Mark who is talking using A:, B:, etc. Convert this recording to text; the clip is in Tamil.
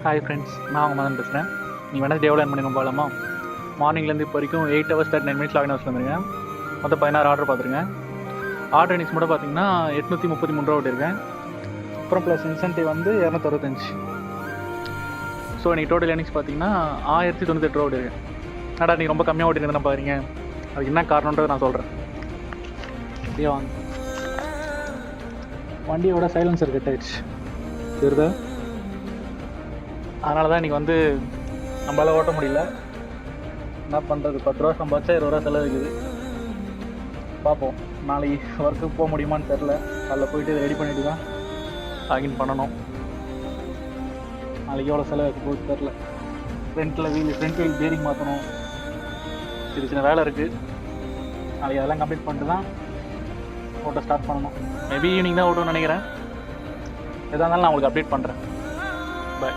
A: ஹாய் ஃப்ரெண்ட்ஸ், நான் உங்கள் மதன் பேசுகிறேன். நீங்கள் வேணால் டேவில் பண்ணி போகலாமா? மார்னிங்லேருந்து இப்போ வரைக்கும் 8 hours 39 minutes லாகின் ஹவர்ஸ் வந்துருங்க. மொத்தம் 16 ஆர்டர் பார்த்துருங்க. ஆர்டர் இன்ஸ் மட்டும் பார்த்தீங்கன்னா 833 ரூபா ஓட்டிருக்கேன். அப்புறம் ப்ளஸ் இன்சென்டிவ் வந்து 265. ஸோ இன்றைக்கி டோட்டல் ஏர்னிங்ஸ் பார்த்தீங்கன்னா 1098 ரூபா ஓட்டிருக்கேன். ஆனால் நீங்கள் ரொம்ப கம்மியாக ஓட்டிருக்கேன் பாருங்க. அதுக்கு என்ன காரணன்றதை நான் சொல்கிறேன். அப்படியே வாங்க. வண்டியோட சைலன்சர் கட் ஆயிடுச்சு, தெரியுதா? அதனால தான் இன்றைக்கி வந்து நம்மளால் ஓட்ட முடியல. என்ன பண்ணுறது, 10 ரூபா சம்பாதிச்சா 20 ரூபா செலவுக்குது. பார்ப்போம், நாளைக்கு ஒர்க்குக்கு போக முடியுமான்னு தெரில. காலைல போயிட்டு இதை ரெடி பண்ணிட்டு தான் லாகின் பண்ணணும். நாளைக்கு எவ்வளோ செலவு போகுது தெரில. ஃப்ரண்ட் வீல் பேரிங் மாற்றணும். சின்ன சின்ன வேலை இருக்குது. நாளைக்கு அதெல்லாம் கம்ப்ளீட் பண்ணிட்டு தான் ஓட்ட ஸ்டார்ட் பண்ணணும். மேபி ஈவினிங் தான் ஓட்டணும்னு நினைக்கிறேன். எதாக இருந்தாலும் நான் உங்களுக்கு அப்டேட் பண்ணுறேன். பாய்.